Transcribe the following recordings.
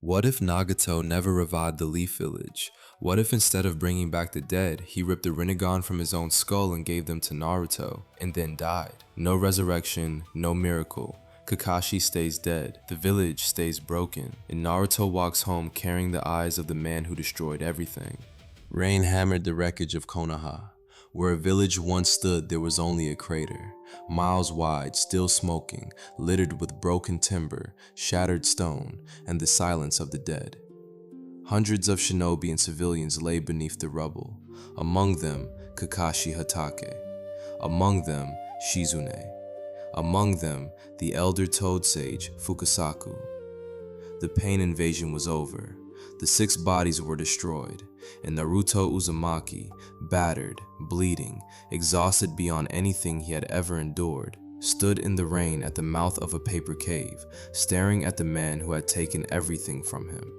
What if Nagato never revived the Leaf Village? What if instead of bringing back the dead, he ripped the Rinnegan from his own skull and gave them to Naruto, and then died? No resurrection, no miracle. Kakashi stays dead, the village stays broken, and Naruto walks home carrying the eyes of the man who destroyed everything. Rain hammered the wreckage of Konoha. Where a village once stood, there was only a crater, miles wide, still smoking, littered with broken timber, shattered stone, and the silence of the dead. Hundreds of shinobi and civilians lay beneath the rubble, among them Kakashi Hatake, among them Shizune, among them the elder toad sage Fukasaku. The pain invasion was over. The 6 bodies were destroyed, and Naruto Uzumaki, battered, bleeding, exhausted beyond anything he had ever endured, stood in the rain at the mouth of a paper cave, staring at the man who had taken everything from him.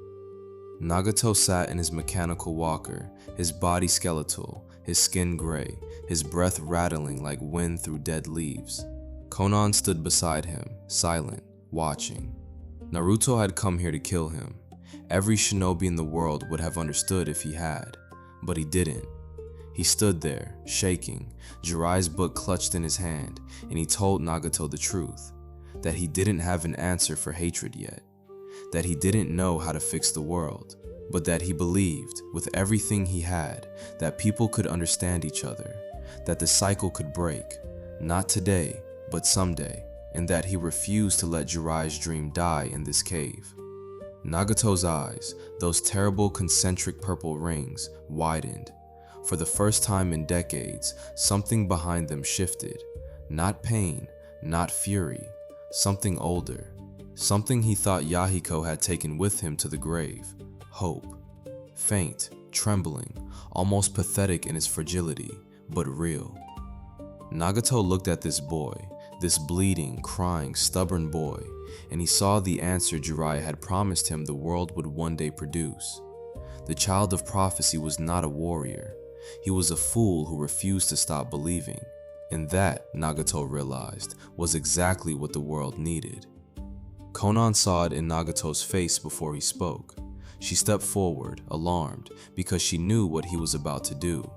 Nagato sat in his mechanical walker, his body skeletal, his skin gray, his breath rattling like wind through dead leaves. Konan stood beside him, silent, watching. Naruto had come here to kill him. Every shinobi in the world would have understood if he had, but he didn't. He stood there, shaking, Jiraiya's book clutched in his hand, and he told Nagato the truth, that he didn't have an answer for hatred yet, that he didn't know how to fix the world, but that he believed, with everything he had, that people could understand each other, that the cycle could break, not today, but someday, and that he refused to let Jiraiya's dream die in this cave. Nagato's eyes, those terrible concentric purple rings, widened. For the first time in decades, something behind them shifted. Not pain, not fury, something older. Something he thought Yahiko had taken with him to the grave. Hope. Faint, trembling, almost pathetic in its fragility, but real. Nagato looked at this boy, this bleeding, crying, stubborn boy, and he saw the answer Jiraiya had promised him the world would one day produce. The child of prophecy was not a warrior. He was a fool who refused to stop believing. And that, Nagato realized, was exactly what the world needed. Konan saw it in Nagato's face before he spoke. She stepped forward, alarmed, because she knew what he was about to do.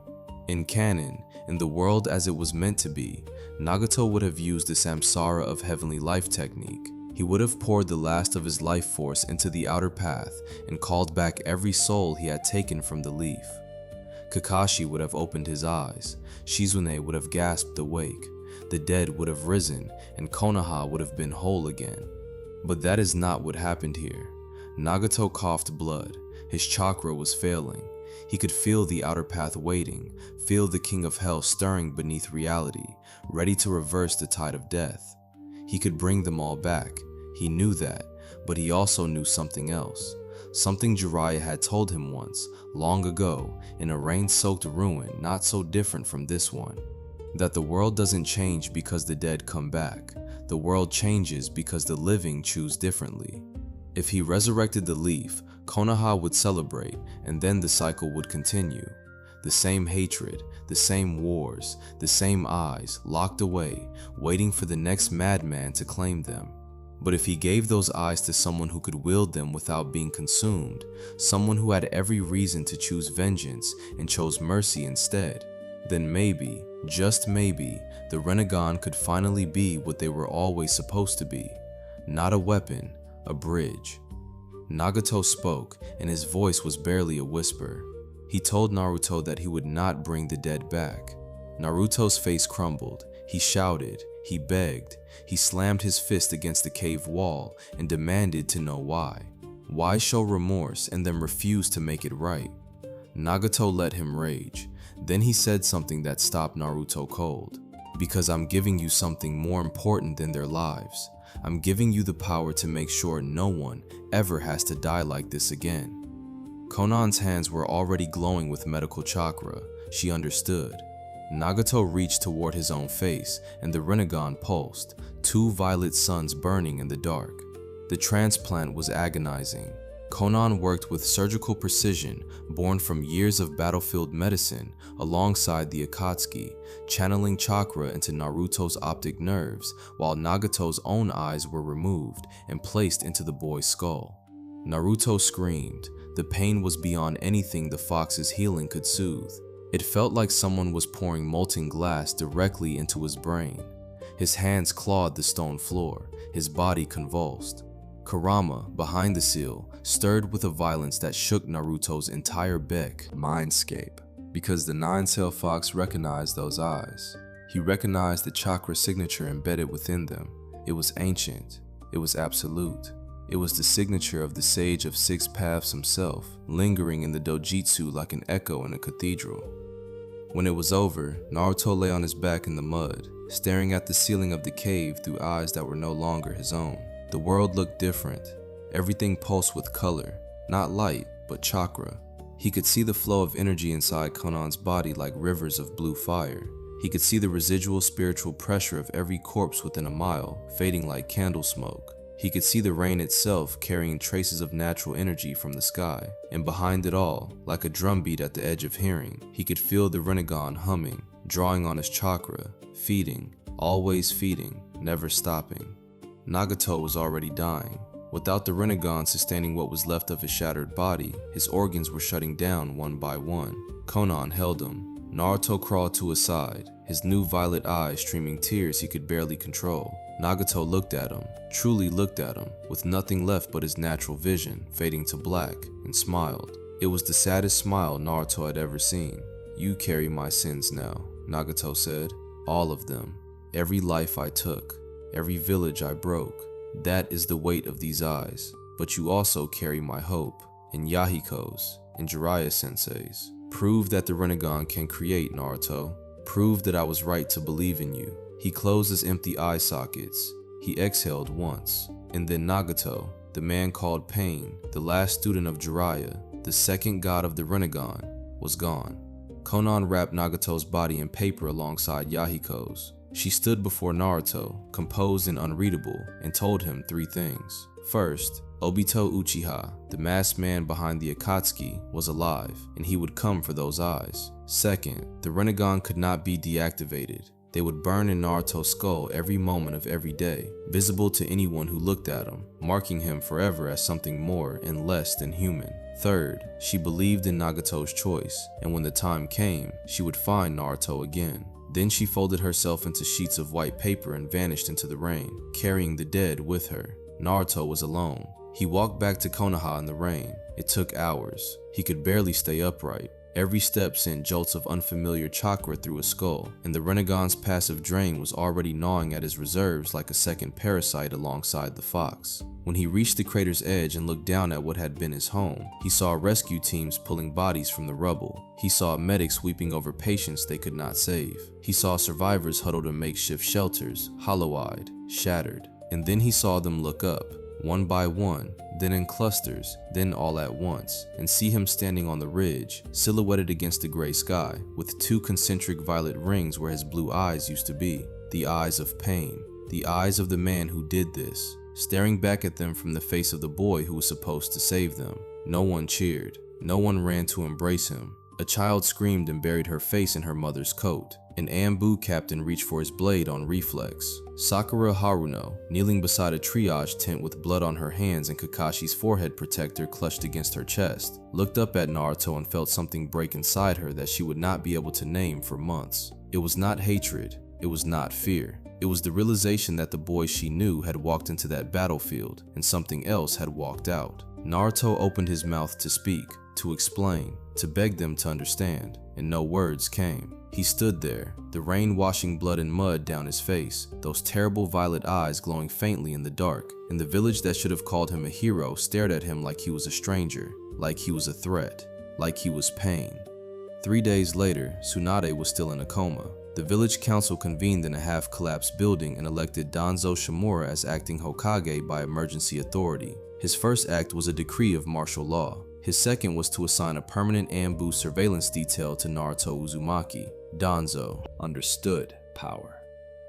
In canon, in the world as it was meant to be, Nagato would have used the Samsara of heavenly life technique. He would have poured the last of his life force into the outer path and called back every soul he had taken from the leaf. Kakashi would have opened his eyes, Shizune would have gasped awake, the dead would have risen, and Konoha would have been whole again. But that is not what happened here. Nagato coughed blood, his chakra was failing. He could feel the outer path waiting, feel the king of hell stirring beneath reality, ready to reverse the tide of death. He could bring them all back. He knew that, but he also knew something else. Something Jiraiya had told him once, long ago, in a rain-soaked ruin not so different from this one. That the world doesn't change because the dead come back. The world changes because the living choose differently. If he resurrected the leaf, Konoha would celebrate, and then the cycle would continue. The same hatred, the same wars, the same eyes, locked away, waiting for the next madman to claim them. But if he gave those eyes to someone who could wield them without being consumed, someone who had every reason to choose vengeance and chose mercy instead, then maybe, just maybe, the Rinnegan could finally be what they were always supposed to be. Not a weapon, a bridge. Nagato spoke, and his voice was barely a whisper. He told Naruto that he would not bring the dead back. Naruto's face crumbled. He shouted, he begged, he slammed his fist against the cave wall and demanded to know why. Why show remorse and then refuse to make it right? Nagato let him rage. Then he said something that stopped Naruto cold. Because I'm giving you something more important than their lives. I'm giving you the power to make sure no one ever has to die like this again. Konan's hands were already glowing with medical chakra. She understood. Nagato reached toward his own face, and the Rinnegan pulsed, 2 violet suns burning in the dark. The transplant was agonizing. Konan worked with surgical precision born from years of battlefield medicine alongside the Akatsuki, channeling chakra into Naruto's optic nerves while Nagato's own eyes were removed and placed into the boy's skull. Naruto screamed. The pain was beyond anything the fox's healing could soothe. It felt like someone was pouring molten glass directly into his brain. His hands clawed the stone floor, his body convulsed. Kurama, behind the seal, stirred with a violence that shook Naruto's entire mindscape, because the nine-tailed fox recognized those eyes. He recognized the chakra signature embedded within them. It was ancient. It was absolute. It was the signature of the Sage of Six Paths himself, lingering in the dojutsu like an echo in a cathedral. When it was over, Naruto lay on his back in the mud, staring at the ceiling of the cave through eyes that were no longer his own. The world looked different. Everything pulsed with color, not light, but chakra. He could see the flow of energy inside Konan's body like rivers of blue fire. He could see the residual spiritual pressure of every corpse within a mile, fading like candle smoke. He could see the rain itself carrying traces of natural energy from the sky. And behind it all, like a drumbeat at the edge of hearing, he could feel the Rinnegan humming, drawing on his chakra, feeding, always feeding, never stopping. Nagato was already dying. Without the Rinnegan sustaining what was left of his shattered body, his organs were shutting down one by one. Konan held him. Naruto crawled to his side, his new violet eyes streaming tears he could barely control. Nagato looked at him, truly looked at him, with nothing left but his natural vision, fading to black, and smiled. It was the saddest smile Naruto had ever seen. "You carry my sins now," Nagato said. "All of them. Every life I took. Every village I broke. That is the weight of these eyes. But you also carry my hope, and Yahiko's, and Jiraiya Sensei's. Prove that the Rinnegan can create, Naruto. Prove that I was right to believe in you." He closed his empty eye sockets. He exhaled once. And then Nagato, the man called Pain, the last student of Jiraiya, the second god of the Rinnegan, was gone. Konan wrapped Nagato's body in paper alongside Yahiko's. She stood before Naruto, composed and unreadable, and told him three things. First, Obito Uchiha, the masked man behind the Akatsuki, was alive, and he would come for those eyes. Second, the Rinnegan could not be deactivated. They would burn in Naruto's skull every moment of every day, visible to anyone who looked at him, marking him forever as something more and less than human. Third, she believed in Nagato's choice, and when the time came, she would find Naruto again. Then she folded herself into sheets of white paper and vanished into the rain, carrying the dead with her. Naruto was alone. He walked back to Konoha in the rain. It took hours. He could barely stay upright. Every step sent jolts of unfamiliar chakra through his skull, and the Rinnegan's passive drain was already gnawing at his reserves like a second parasite alongside the fox. When he reached the crater's edge and looked down at what had been his home, he saw rescue teams pulling bodies from the rubble. He saw medics weeping over patients they could not save. He saw survivors huddled in makeshift shelters, hollow-eyed, shattered. And then he saw them look up, one by one, then in clusters, then all at once, and see him standing on the ridge, silhouetted against the gray sky, with two concentric violet rings where his blue eyes used to be. The eyes of pain, the eyes of the man who did this, staring back at them from the face of the boy who was supposed to save them. No one cheered. No one ran to embrace him. A child screamed and buried her face in her mother's coat. An Ambu captain reached for his blade on reflex. Sakura Haruno, kneeling beside a triage tent with blood on her hands and Kakashi's forehead protector clutched against her chest, looked up at Naruto and felt something break inside her that she would not be able to name for months. It was not hatred. It was not fear. It was the realization that the boy she knew had walked into that battlefield and something else had walked out. Naruto opened his mouth to speak, to explain, to beg them to understand, and no words came. He stood there, the rain washing blood and mud down his face, those terrible violet eyes glowing faintly in the dark, and the village that should have called him a hero stared at him like he was a stranger, like he was a threat, like he was pain. 3 days later, Tsunade was still in a coma. The village council convened in a half-collapsed building and elected Danzo Shimura as acting Hokage by emergency authority. His first act was a decree of martial law. His second was to assign a permanent Ambu surveillance detail to Naruto Uzumaki. Danzo understood power.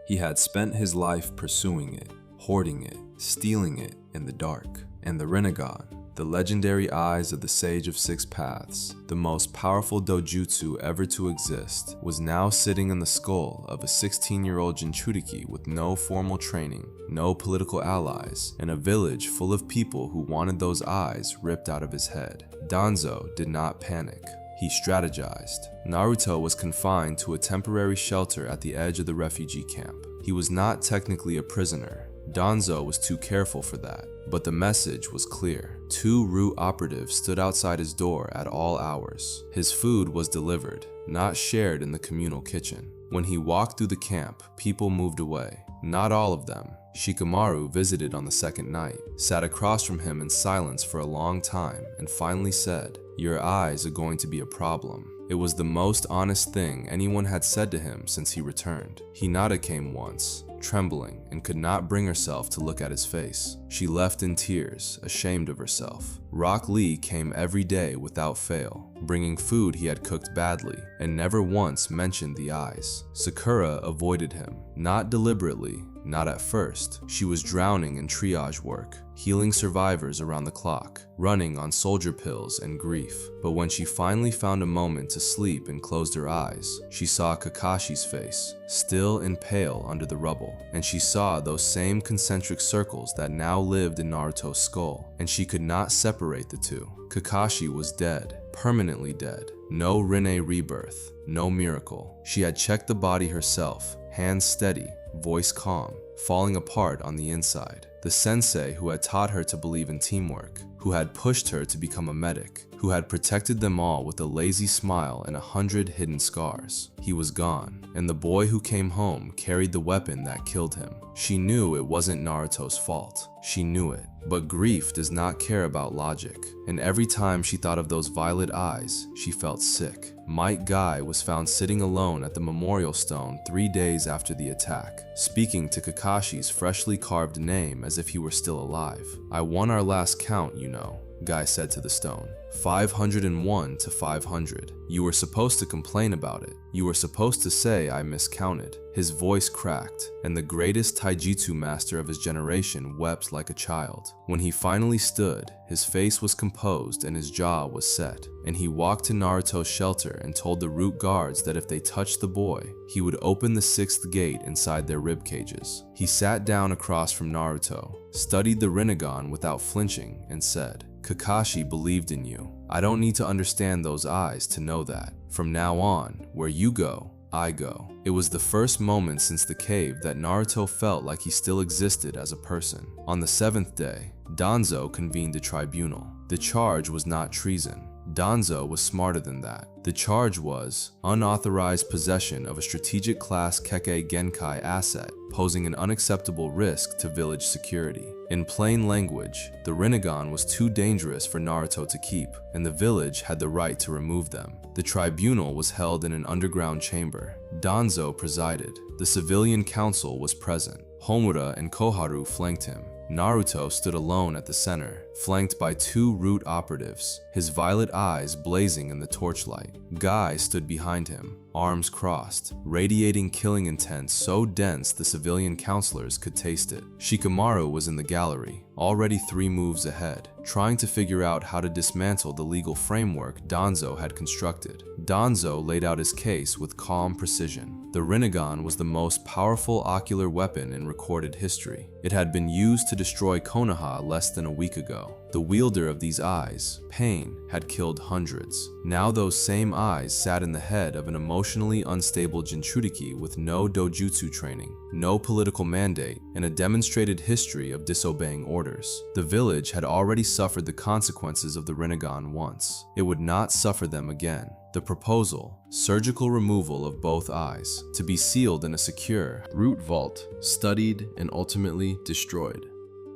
He had spent his life pursuing it, hoarding it, stealing it in the dark. And the Rinnegan, The legendary eyes of the Sage of Six Paths, the most powerful dojutsu ever to exist, was now sitting in the skull of a 16-year-old Jinchuriki with no formal training, no political allies, and a village full of people who wanted those eyes ripped out of his head. Danzo did not panic. He strategized. Naruto was confined to a temporary shelter at the edge of the refugee camp. He was not technically a prisoner. Danzo was too careful for that, but the message was clear. 2 root operatives stood outside his door at all hours. His food was delivered, not shared in the communal kitchen. When he walked through the camp, people moved away. Not all of them. Shikamaru visited on the second night, sat across from him in silence for a long time, and finally said, "Your eyes are going to be a problem." It was the most honest thing anyone had said to him since he returned. Hinata came once, trembling, and could not bring herself to look at his face. She left in tears, ashamed of herself. Rock Lee came every day without fail, bringing food he had cooked badly, and never once mentioned the eyes. Sakura avoided him, not deliberately, not at first. She was drowning in triage work, healing survivors around the clock, running on soldier pills and grief. But when she finally found a moment to sleep and closed her eyes, she saw Kakashi's face, still and pale under the rubble, and she saw those same concentric circles that now lived in Naruto's skull, and she could not separate the two. Kakashi was dead, permanently dead. No Rinne rebirth, no miracle. She had checked the body herself, hands steady, voice calm, falling apart on the inside. The sensei who had taught her to believe in teamwork, who had pushed her to become a medic, who had protected them all with a lazy smile and 100 hidden scars. He was gone, and the boy who came home carried the weapon that killed him. She knew it wasn't Naruto's fault. She knew it. But grief does not care about logic, and every time she thought of those violet eyes, she felt sick. Might Guy was found sitting alone at the memorial stone 3 days after the attack, speaking to Kakashi's freshly carved name as if he were still alive. "I won our last count, you know," Guy said to the stone. 501 to 500. You were supposed to complain about it. You were supposed to say I miscounted. His voice cracked, and the greatest taijutsu master of his generation wept like a child. When he finally stood, his face was composed and his jaw was set, and he walked to Naruto's shelter and told the root guards that if they touched the boy, he would open the 6th gate inside their rib cages. He sat down across from Naruto, studied the Rinnegan without flinching, and said, "Kakashi believed in you. I don't need to understand those eyes to know that. From now on, where you go, I go." It was the first moment since the cave that Naruto felt like he still existed as a person. On the 7th day, Danzo convened a tribunal. The charge was not treason. Danzo was smarter than that. The charge was unauthorized possession of a strategic class Kage Genkai asset, posing an unacceptable risk to village security. In plain language, the Rinnegan was too dangerous for Naruto to keep, and the village had the right to remove them. The tribunal was held in an underground chamber. Danzo presided. The civilian council was present. Homura and Koharu flanked him. Naruto stood alone at the center, flanked by 2 root operatives, his violet eyes blazing in the torchlight. Guy stood behind him, arms crossed, radiating killing intent so dense the civilian counselors could taste it. Shikamaru was in the gallery, already 3 moves ahead, trying to figure out how to dismantle the legal framework Danzo had constructed. Danzo laid out his case with calm precision. The Rinnegan was the most powerful ocular weapon in recorded history. It had been used to destroy Konoha less than a week ago. The wielder of these eyes, Pain, had killed hundreds. Now those same eyes sat in the head of an emotionally unstable Jinchuriki with no dojutsu training, no political mandate, and a demonstrated history of disobeying orders. The village had already suffered the consequences of the Rinnegan once. It would not suffer them again. The proposal, surgical removal of both eyes, to be sealed in a secure root vault, studied and ultimately destroyed.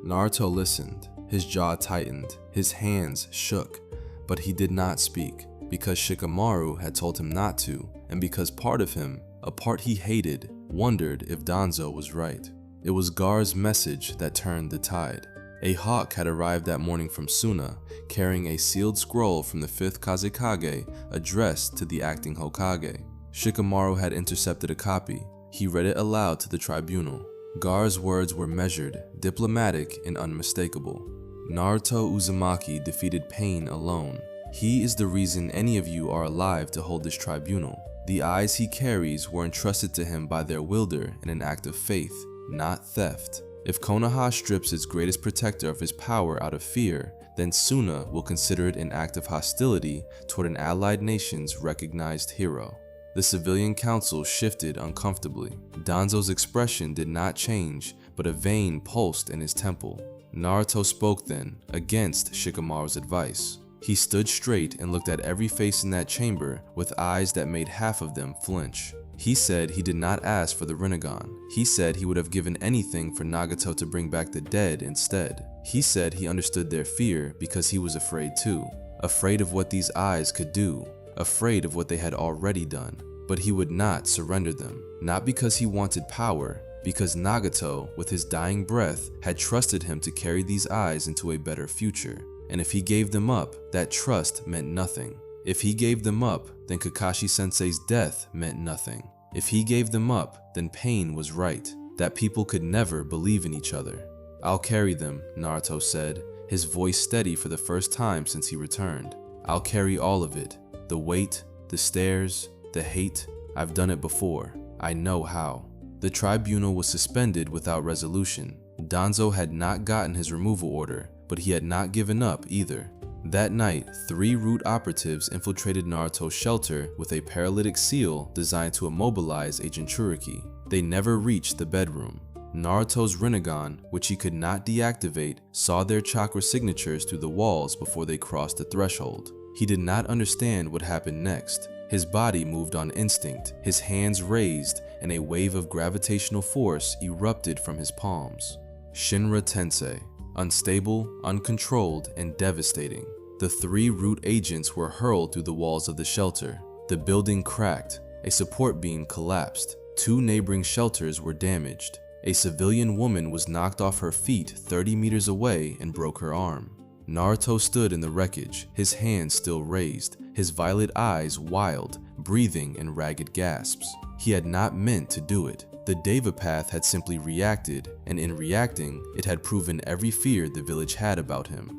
Naruto listened. His jaw tightened, his hands shook, but he did not speak, because Shikamaru had told him not to, and because part of him, a part he hated, wondered if Danzo was right. It was Gar's message that turned the tide. A hawk had arrived that morning from Suna, carrying a sealed scroll from the 5th Kazekage addressed to the acting Hokage. Shikamaru had intercepted a copy. He read it aloud to the tribunal. Gar's words were measured, diplomatic, and unmistakable. Naruto Uzumaki defeated pain alone. He is the reason any of you are alive to hold this tribunal. The eyes he carries were entrusted to him by their wielder in an act of faith, not theft. If Konoha strips its greatest protector of his power out of fear, then Suna will consider it an act of hostility toward an allied nation's recognized hero. The civilian council shifted uncomfortably. Danzo's expression did not change, but a vein pulsed in his temple. Naruto spoke then, against Shikamaru's advice. He stood straight and looked at every face in that chamber with eyes that made half of them flinch. He said he did not ask for the Rinnegan. He said he would have given anything for Nagato to bring back the dead instead. He said he understood their fear because he was afraid too. Afraid of what these eyes could do. Afraid of what they had already done. But he would not surrender them. Not because he wanted power, because Nagato, with his dying breath, had trusted him to carry these eyes into a better future. And if he gave them up, that trust meant nothing. If he gave them up, then Kakashi-sensei's death meant nothing. If he gave them up, then pain was right, that people could never believe in each other. "I'll carry them," Naruto said, his voice steady for the first time since he returned. "I'll carry all of it. The weight, the stares, the hate. I've done it before. I know how." The tribunal was suspended without resolution. Danzo had not gotten his removal order, but he had not given up either. That night, 3 root operatives infiltrated Naruto's shelter with a paralytic seal designed to immobilize a Jinchuriki. They never reached the bedroom. Naruto's Rinnegan, which he could not deactivate, saw their chakra signatures through the walls before they crossed the threshold. He did not understand what happened next. His body moved on instinct, his hands raised, and a wave of gravitational force erupted from his palms. Shinra Tensei. Unstable, uncontrolled, and devastating. The 3 root agents were hurled through the walls of the shelter. The building cracked. A support beam collapsed. 2 neighboring shelters were damaged. A civilian woman was knocked off her feet 30 meters away and broke her arm. Naruto stood in the wreckage, his hands still raised, his violet eyes wild, breathing in ragged gasps. He had not meant to do it. The Deva path had simply reacted, and in reacting, it had proven every fear the village had about him.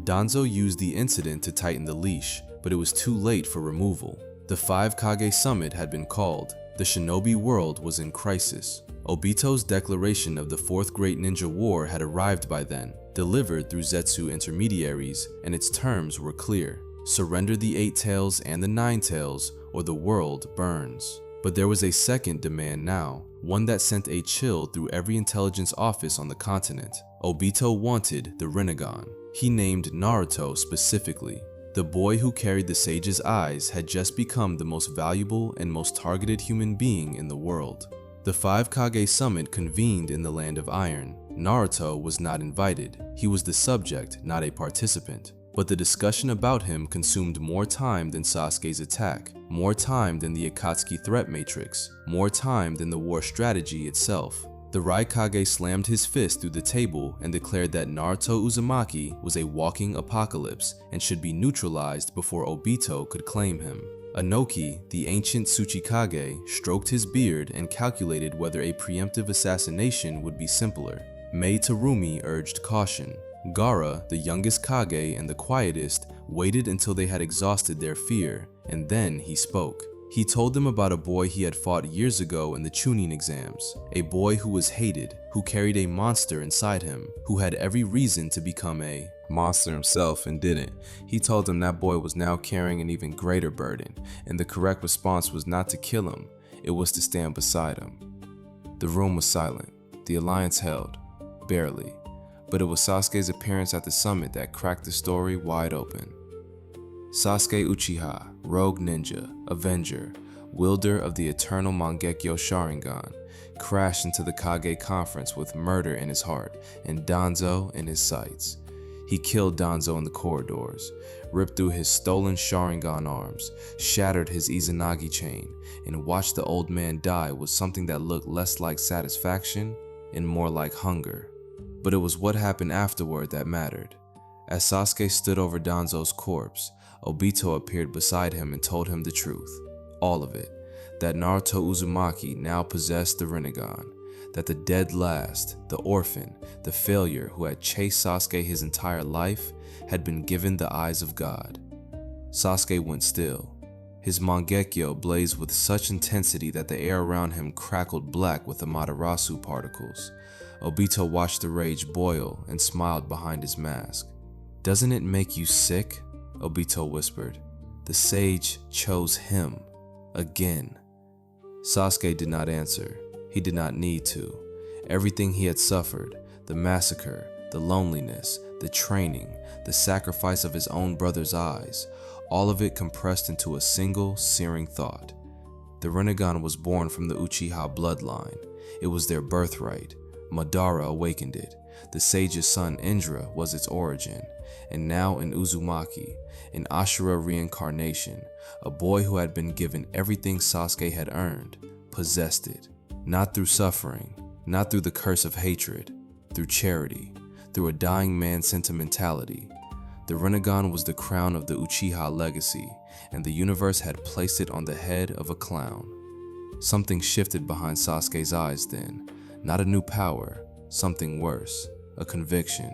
Danzo used the incident to tighten the leash, but it was too late for removal. The 5 Kage summit had been called. The shinobi world was in crisis. Obito's declaration of the 4th Great Ninja War had arrived by then, delivered through Zetsu intermediaries, and its terms were clear. Surrender the 8 tails and the 9 tails, or the world burns. But there was a second demand now, one that sent a chill through every intelligence office on the continent. Obito wanted the Rinnegan. He named Naruto specifically. The boy who carried the sage's eyes had just become the most valuable and most targeted human being in the world. The 5 Kage summit convened in the Land of Iron. Naruto was not invited. He was the subject, not a participant. But the discussion about him consumed more time than Sasuke's attack, more time than the Akatsuki threat matrix, more time than the war strategy itself. The Raikage slammed his fist through the table and declared that Naruto Uzumaki was a walking apocalypse and should be neutralized before Obito could claim him. Inoki, the ancient Tsuchikage, stroked his beard and calculated whether a preemptive assassination would be simpler. Mei Terumi urged caution. Gaara, the youngest Kage and the quietest, waited until they had exhausted their fear, and then he spoke. He told them about a boy he had fought years ago in the Chunin exams, a boy who was hated, who carried a monster inside him, who had every reason to become a monster himself and didn't. He told them that boy was now carrying an even greater burden, and the correct response was not to kill him, it was to stand beside him. The room was silent. The alliance held, barely. But it was Sasuke's appearance at the summit that cracked the story wide open. Sasuke Uchiha, rogue ninja, avenger, wielder of the eternal Mangekyo Sharingan, crashed into the Kage conference with murder in his heart and Danzo in his sights. He killed Danzo in the corridors, ripped through his stolen Sharingan arms, shattered his Izanagi chain, and watched the old man die with something that looked less like satisfaction and more like hunger. But it was what happened afterward that mattered. As Sasuke stood over Danzo's corpse, Obito appeared beside him and told him the truth. All of it. That Naruto Uzumaki now possessed the Rinnegan. that the dead last, the orphan, the failure who had chased Sasuke his entire life, had been given the eyes of God. Sasuke went still. His Mangekyo blazed with such intensity that the air around him crackled black with Amaterasu particles. Obito watched the rage boil and smiled behind his mask. "Doesn't it make you sick?" Obito whispered. "The sage chose him. Again." Sasuke did not answer. He did not need to. Everything he had suffered, the massacre, the loneliness, the training, the sacrifice of his own brother's eyes, all of it compressed into a single, searing thought. The Rinnegan was born from the Uchiha bloodline. It was their birthright. Madara awakened it. The sage's son Indra was its origin. And now in Uzumaki, an Ashura reincarnation, a boy who had been given everything Sasuke had earned, possessed it. Not through suffering, not through the curse of hatred, through charity, through a dying man's sentimentality. The Rinnegan was the crown of the Uchiha legacy, and the universe had placed it on the head of a clown. Something shifted behind Sasuke's eyes then. Not a new power, something worse, a conviction.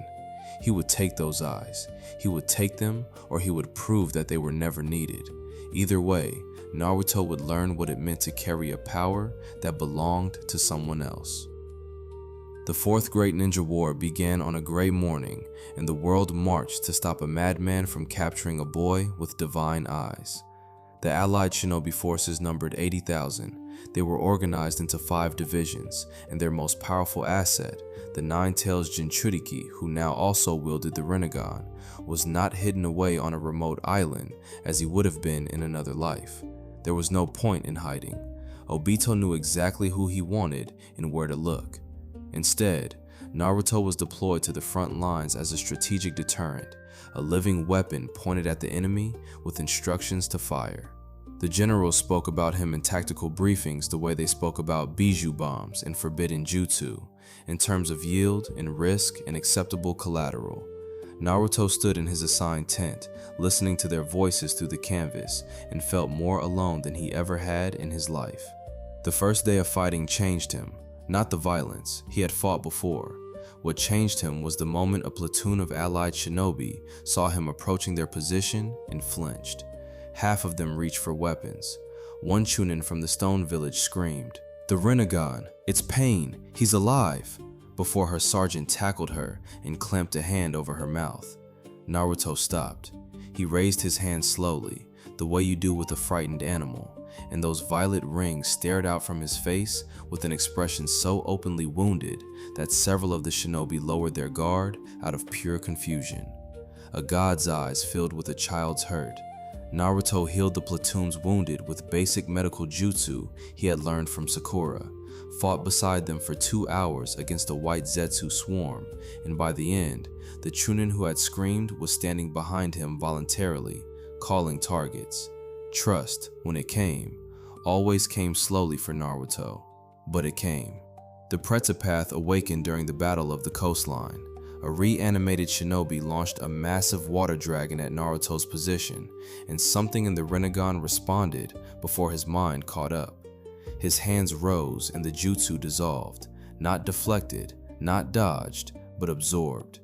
He would take those eyes. He would take them, or he would prove that they were never needed. Either way, Naruto would learn what it meant to carry a power that belonged to someone else. The Fourth Great Ninja War began on a gray morning, and the world marched to stop a madman from capturing a boy with divine eyes. The allied shinobi forces numbered 80,000. They were organized into 5 divisions, and their most powerful asset, the Nine-Tails Jinchuriki, who now also wielded the Rinnegan, was not hidden away on a remote island as he would have been in another life. There was no point in hiding. Obito knew exactly who he wanted and where to look. Instead, Naruto was deployed to the front lines as a strategic deterrent, a living weapon pointed at the enemy with instructions to fire. The generals spoke about him in tactical briefings the way they spoke about bijou bombs and forbidden jutsu, in terms of yield and risk and acceptable collateral. Naruto stood in his assigned tent, listening to their voices through the canvas, and felt more alone than he ever had in his life. The first day of fighting changed him, not the violence. He had fought before. What changed him was the moment a platoon of allied shinobi saw him approaching their position and flinched. Half of them reached for weapons. One Chunin from the stone village screamed, "The Rinnegan! It's Pain! He's alive!" before her sergeant tackled her and clamped a hand over her mouth. Naruto stopped. He raised his hand slowly, the way you do with a frightened animal, and those violet rings stared out from his face with an expression so openly wounded that several of the shinobi lowered their guard out of pure confusion. A god's eyes filled with a child's hurt. Naruto healed the platoon's wounded with basic medical jutsu he had learned from Sakura, fought beside them for 2 hours against a white Zetsu swarm, and by the end, the Chunin who had screamed was standing behind him voluntarily, calling targets. Trust, when it came, always came slowly for Naruto, but it came. The Pretapath awakened during the Battle of the Coastline. A reanimated shinobi launched a massive water dragon at Naruto's position, and something in the Rinnegan responded before his mind caught up. His hands rose and the jutsu dissolved, not deflected, not dodged, but absorbed.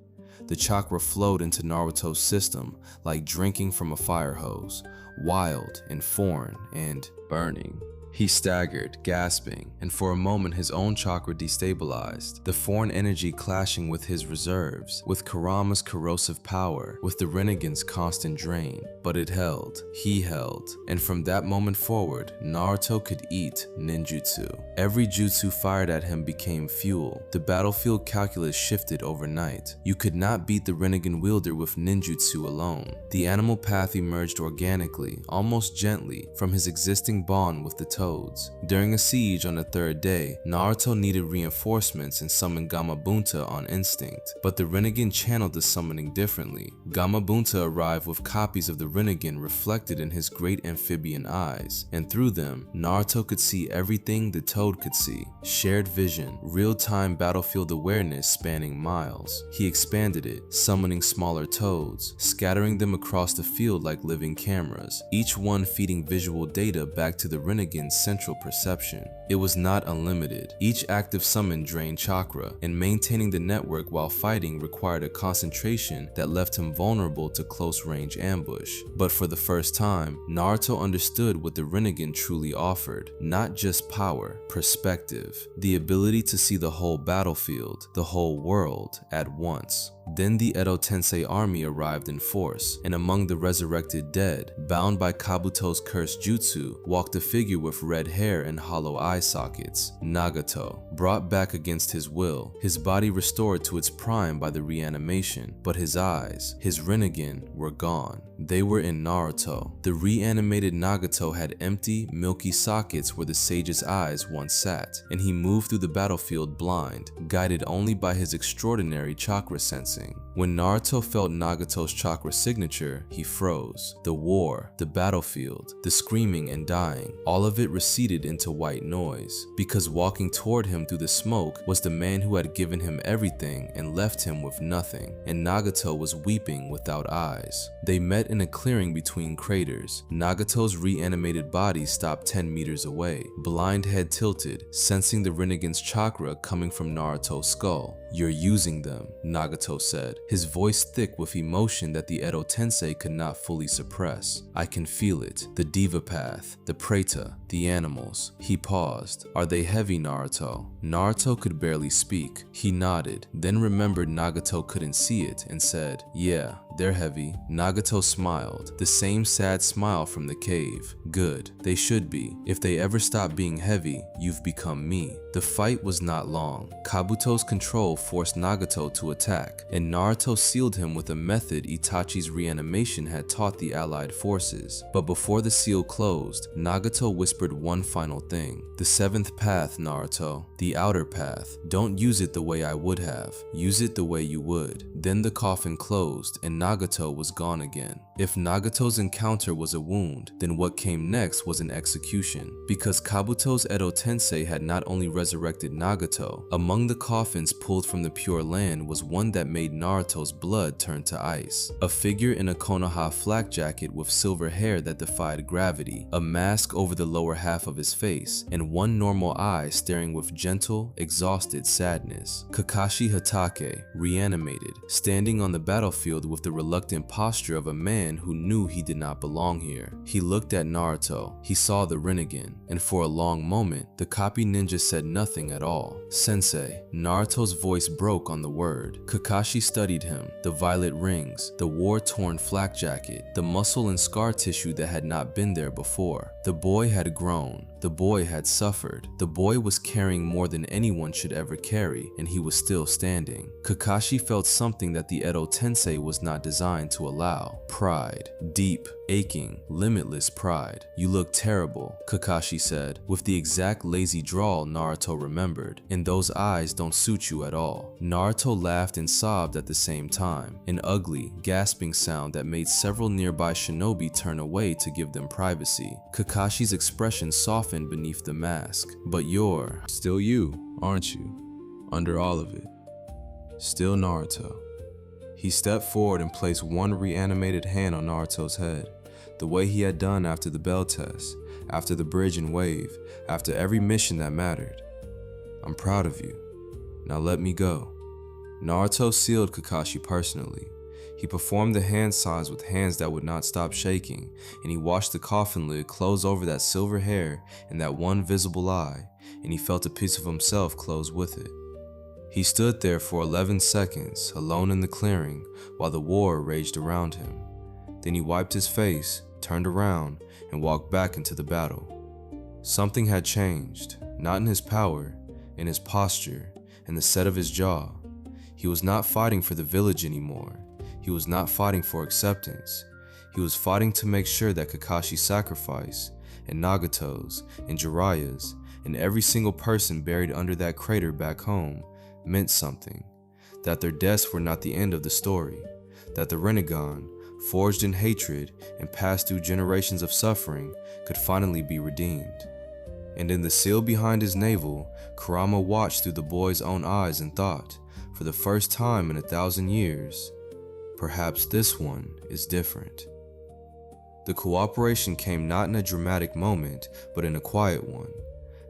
The chakra flowed into Naruto's system like drinking from a fire hose, wild and foreign and burning. He staggered, gasping, and for a moment his own chakra destabilized, the foreign energy clashing with his reserves, with Kurama's corrosive power, with the Rinnegan's constant drain. But it held, he held, and from that moment forward, Naruto could eat ninjutsu. Every jutsu fired at him became fuel. The battlefield calculus shifted overnight. You could not beat the Rinnegan wielder with ninjutsu alone. The animal path emerged organically, almost gently, from his existing bond with the toads. During a siege on the 3rd day, Naruto needed reinforcements and summoned Gamabunta on instinct, but the Rinnegan channeled the summoning differently. Gamabunta arrived with copies of the Rinnegan reflected in his great amphibian eyes, and through them, Naruto could see everything the toad could see. Shared vision, real-time battlefield awareness spanning miles. He expanded it, summoning smaller toads, scattering them across the field like living cameras, each one feeding visual data back to the Rinnegan Rinnegan's central perception. It was not unlimited. Each active summon drained chakra, and maintaining the network while fighting required a concentration that left him vulnerable to close-range ambush. But for the first time, Naruto understood what the Rinnegan truly offered. Not just power, perspective. The ability to see the whole battlefield, the whole world, at once. Then the Edo Tensei army arrived in force, and among the resurrected dead, bound by Kabuto's cursed jutsu, walked a figure with red hair and hollow eye sockets, Nagato. Brought back against his will, his body restored to its prime by the reanimation, but his eyes, his Rinnegan, were gone. They were in Naruto. The reanimated Nagato had empty, milky sockets where the sage's eyes once sat, and he moved through the battlefield blind, guided only by his extraordinary chakra sensing. When Naruto felt Nagato's chakra signature, he froze. The war, the battlefield, the screaming and dying, all of it receded into white noise, because walking toward him through the smoke was the man who had given him everything and left him with nothing, and Nagato was weeping without eyes. They met in a clearing between craters. Nagato's reanimated body stopped 10 meters away, blind head tilted, sensing the Rinnegan's chakra coming from Naruto's skull. "You're using them," Nagato said, his voice thick with emotion that the Edo Tensei could not fully suppress. "I can feel it. The Diva Path, the Preta, the animals." He paused. "Are they heavy, Naruto?" Naruto could barely speak. He nodded, then remembered Nagato couldn't see it and said, "Yeah, they're heavy." Nagato smiled, the same sad smile from the cave. "Good. They should be. If they ever stop being heavy, you've become me." The fight was not long. Kabuto's control forced Nagato to attack, and Naruto sealed him with a method Itachi's reanimation had taught the allied forces. But before the seal closed, Nagato whispered one final thing. "The seventh path, Naruto. The outer path. Don't use it the way I would have. Use it the way you would." Then the coffin closed, and Nagato was gone again. If Nagato's encounter was a wound, then what came next was an execution. Because Kabuto's Edo Tensei had not only resurrected Nagato, among the coffins pulled from the Pure Land was one that made Naruto's blood turn to ice. A figure in a Konoha flak jacket with silver hair that defied gravity, a mask over the lower half of his face, and one normal eye staring with gentle, exhausted sadness. Kakashi Hatake, reanimated, standing on the battlefield with the reluctant posture of a man who knew he did not belong here. He looked at Naruto. He saw the Rinnegan, and for a long moment, the copy ninja said nothing at all. "Sensei." Naruto's voice broke on the word. Kakashi studied him. The violet rings, the war-torn flak jacket, the muscle and scar tissue that had not been there before. The boy had grown. The boy had suffered. The boy was carrying more than anyone should ever carry, and he was still standing. Kakashi felt something that the Edo Tensei was not designed to allow. Pride. Deep, aching, limitless pride. "You look terrible," Kakashi said, with the exact lazy drawl Naruto remembered, "and those eyes don't suit you at all." Naruto laughed and sobbed at the same time, an ugly, gasping sound that made several nearby shinobi turn away to give them privacy. Kakashi's expression softened beneath the mask. "But you're still you, aren't you? Under all of it. Still Naruto." He stepped forward and placed one reanimated hand on Naruto's head, the way he had done after the bell test, after the bridge and wave, after every mission that mattered. "I'm proud of you. Now let me go." Naruto sealed Kakashi personally. He performed the hand signs with hands that would not stop shaking, and he watched the coffin lid close over that silver hair and that one visible eye, and he felt a piece of himself close with it. He stood there for 11 seconds, alone in the clearing, while the war raged around him. Then he wiped his face, turned around, and walked back into the battle. Something had changed, not in his power, in his posture, in the set of his jaw. He was not fighting for the village anymore. He was not fighting for acceptance. He was fighting to make sure that Kakashi's sacrifice, and Nagato's, and Jiraiya's, and every single person buried under that crater back home meant something, that their deaths were not the end of the story, that the Rinnegan, forged in hatred and passed through generations of suffering, could finally be redeemed. And in the seal behind his navel, Kurama watched through the boy's own eyes and thought, for the first time in 1,000 years, perhaps this one is different. The cooperation came not in a dramatic moment, but in a quiet one.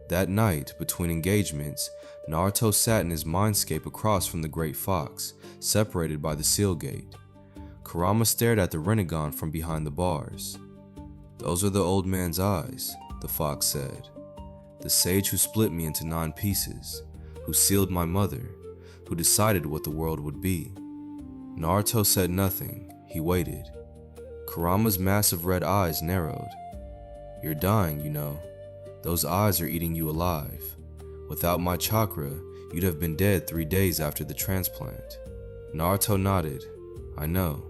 That night, between engagements, Naruto sat in his mindscape across from the Great Fox, separated by the Seal Gate. Kurama stared at the Rinnegan from behind the bars. "Those are the old man's eyes," the fox said. "The sage who split me into 9 pieces, who sealed my mother, who decided what the world would be." Naruto said nothing. He waited. Kurama's massive red eyes narrowed. "You're dying, you know. Those eyes are eating you alive. Without my chakra, you'd have been dead 3 days after the transplant." Naruto nodded. "I know."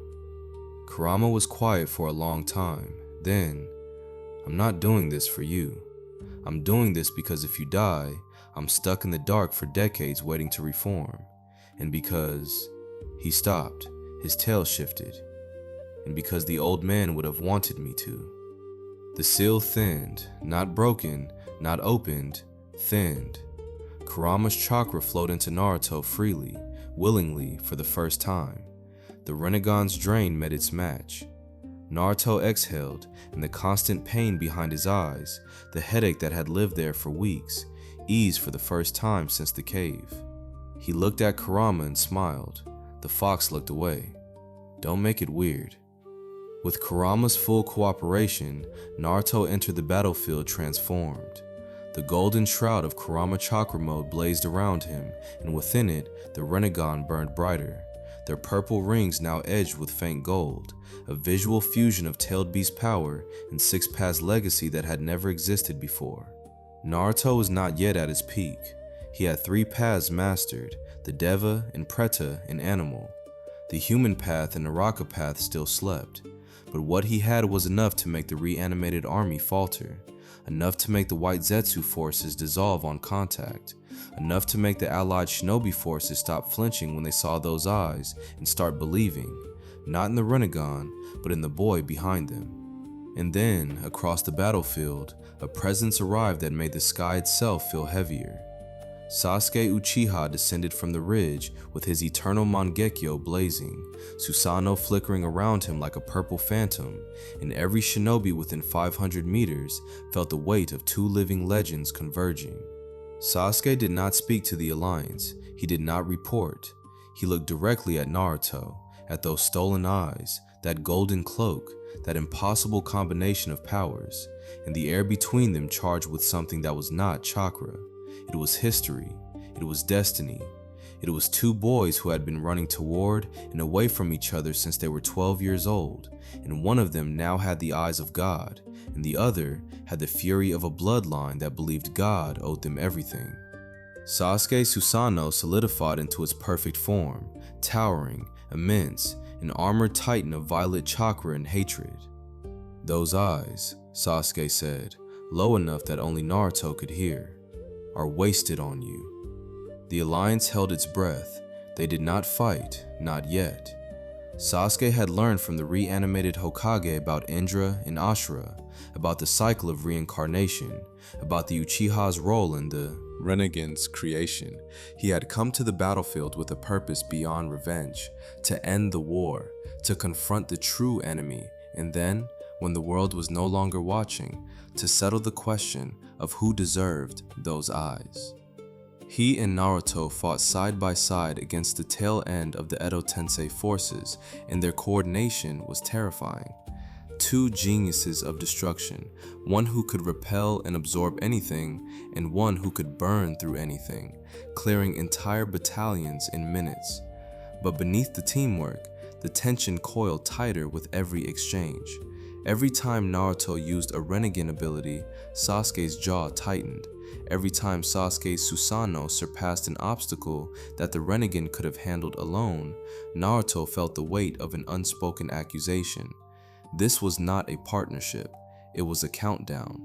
Kurama was quiet for a long time. Then, "I'm not doing this for you. I'm doing this because if you die, I'm stuck in the dark for decades waiting to reform. And because..." He stopped. His tail shifted. "And because the old man would have wanted me to." The seal thinned, not broken, not opened, thinned. Kurama's chakra flowed into Naruto freely, willingly, for the first time. The Rinnegan's drain met its match. Naruto exhaled, and the constant pain behind his eyes, the headache that had lived there for weeks, eased for the first time since the cave. He looked at Kurama and smiled. The fox looked away. "Don't make it weird." With Kurama's full cooperation, Naruto entered the battlefield transformed. The golden shroud of Kurama Chakra Mode blazed around him, and within it, the Rinnegan burned brighter, their purple rings now edged with faint gold, a visual fusion of Tailed Beast power and Six Paths legacy that had never existed before. Naruto was not yet at his peak. He had 3 paths mastered, the Deva and Preta and Animal. The human path and Naraka path still slept, but what he had was enough to make the reanimated army falter, enough to make the White Zetsu forces dissolve on contact, enough to make the allied shinobi forces stop flinching when they saw those eyes and start believing, not in the Rinnegan, but in the boy behind them. And then, across the battlefield, a presence arrived that made the sky itself feel heavier. Sasuke Uchiha descended from the ridge with his eternal Mangekyo blazing, Susanoo flickering around him like a purple phantom, and every shinobi within 500 meters felt the weight of 2 living legends converging. Sasuke did not speak to the alliance. He did not report. He looked directly at Naruto, at those stolen eyes, that golden cloak, that impossible combination of powers, and the air between them charged with something that was not chakra. It was history. It was destiny. It was 2 boys who had been running toward and away from each other since they were 12 years old, and one of them now had the eyes of God, and the other had the fury of a bloodline that believed God owed them everything. Sasuke Susanoo solidified into its perfect form, towering, immense, an armored titan of violet chakra and hatred. "Those eyes," Sasuke said, low enough that only Naruto could hear, "are wasted on you." The alliance held its breath. They did not fight, not yet. Sasuke had learned from the reanimated Hokage about Indra and Ashura, about the cycle of reincarnation, about the Uchiha's role in the Rinnegan's creation. He had come to the battlefield with a purpose beyond revenge, to end the war, to confront the true enemy, and then, when the world was no longer watching, to settle the question of who deserved those eyes. He and Naruto fought side by side against the tail end of the Edo Tensei forces, and their coordination was terrifying. 2 geniuses of destruction, one who could repel and absorb anything, and one who could burn through anything, clearing entire battalions in minutes. But beneath the teamwork, the tension coiled tighter with every exchange. Every time Naruto used a Rinnegan ability, Sasuke's jaw tightened. Every time Sasuke's Susanoo surpassed an obstacle that the Rinnegan could have handled alone, Naruto felt the weight of an unspoken accusation. This was not a partnership, it was a countdown.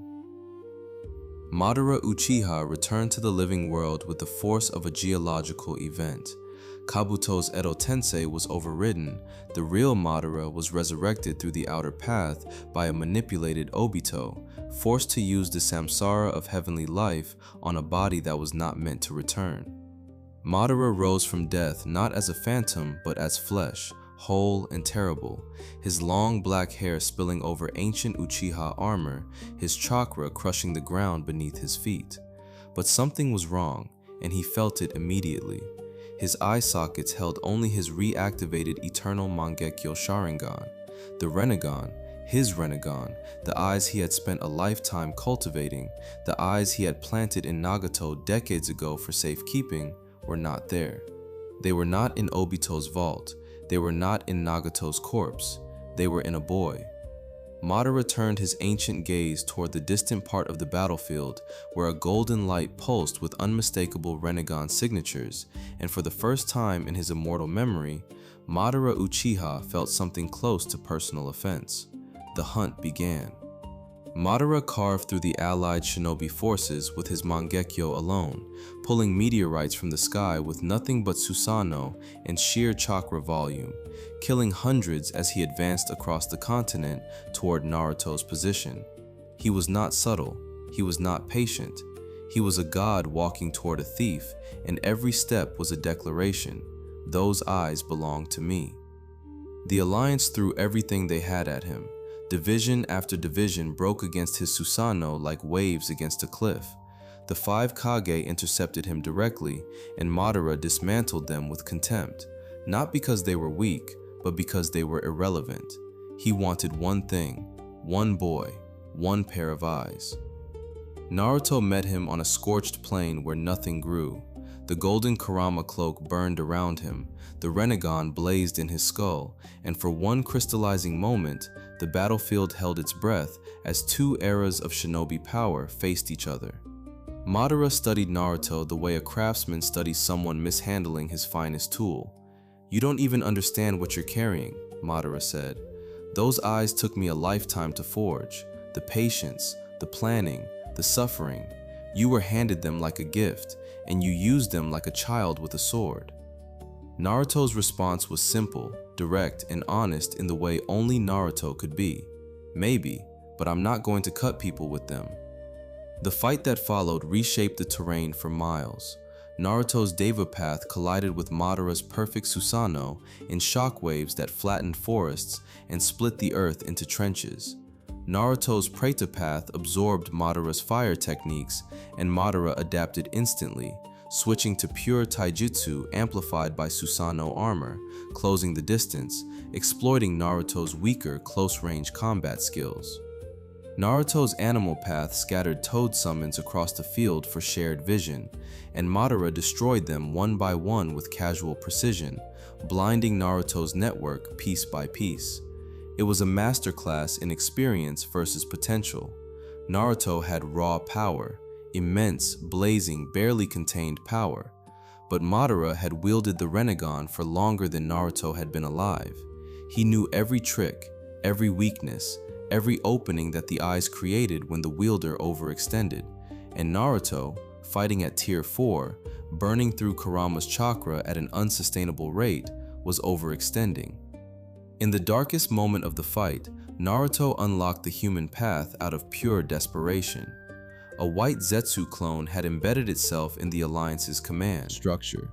Madara Uchiha returned to the living world with the force of a geological event. Kabuto's Edo Tensei was overridden. The real Madara was resurrected through the outer path by a manipulated Obito, forced to use the Samsara of heavenly life on a body that was not meant to return. Madara rose from death not as a phantom but as flesh, whole and terrible, his long black hair spilling over ancient Uchiha armor, his chakra crushing the ground beneath his feet. But something was wrong, and he felt it immediately. His eye sockets held only his reactivated eternal Mangekyo Sharingan. The Rinnegan, his Rinnegan, the eyes he had spent a lifetime cultivating, the eyes he had planted in Nagato decades ago for safekeeping, were not there. They were not in Obito's vault. They were not in Nagato's corpse. They were in a boy. Madara turned his ancient gaze toward the distant part of the battlefield where a golden light pulsed with unmistakable Rinnegan signatures, and for the first time in his immortal memory, Madara Uchiha felt something close to personal offense. The hunt began. Madara carved through the allied shinobi forces with his Mangekyo alone, pulling meteorites from the sky with nothing but Susanoo and sheer chakra volume, killing hundreds as he advanced across the continent toward Naruto's position. He was not subtle, he was not patient. He was a god walking toward a thief, and every step was a declaration. Those eyes belong to me. The Alliance threw everything they had at him. Division after division broke against his Susanoo like waves against a cliff. The 5 Kage intercepted him directly, and Madara dismantled them with contempt, not because they were weak, but because they were irrelevant. He wanted one thing, one boy, one pair of eyes. Naruto met him on a scorched plain where nothing grew. The golden Kurama cloak burned around him, the Rinnegan blazed in his skull, and for one crystallizing moment, the battlefield held its breath as 2 eras of shinobi power faced each other. Madara studied Naruto the way a craftsman studies someone mishandling his finest tool. "You don't even understand what you're carrying," Madara said. "Those eyes took me a lifetime to forge. The patience, the planning, the suffering. You were handed them like a gift, and you used them like a child with a sword." Naruto's response was simple, direct, and honest in the way only Naruto could be. "Maybe, but I'm not going to cut people with them." The fight that followed reshaped the terrain for miles. Naruto's Deva path collided with Madara's perfect Susanoo in shockwaves that flattened forests and split the earth into trenches. Naruto's Preta path absorbed Madara's fire techniques, and Madara adapted instantly, switching to pure taijutsu amplified by Susanoo armor, closing the distance, exploiting Naruto's weaker close-range combat skills. Naruto's animal path scattered toad summons across the field for shared vision, and Madara destroyed them one by one with casual precision, blinding Naruto's network piece by piece. It was a masterclass in experience versus potential. Naruto had raw power, immense, blazing, barely contained power, but Madara had wielded the Rinnegan for longer than Naruto had been alive. He knew every trick, every weakness, every opening that the eyes created when the wielder overextended, and Naruto, fighting at tier 4, burning through Kurama's chakra at an unsustainable rate, was overextending. In the darkest moment of the fight, Naruto unlocked the human path out of pure desperation. A white Zetsu clone had embedded itself in the Alliance's command structure,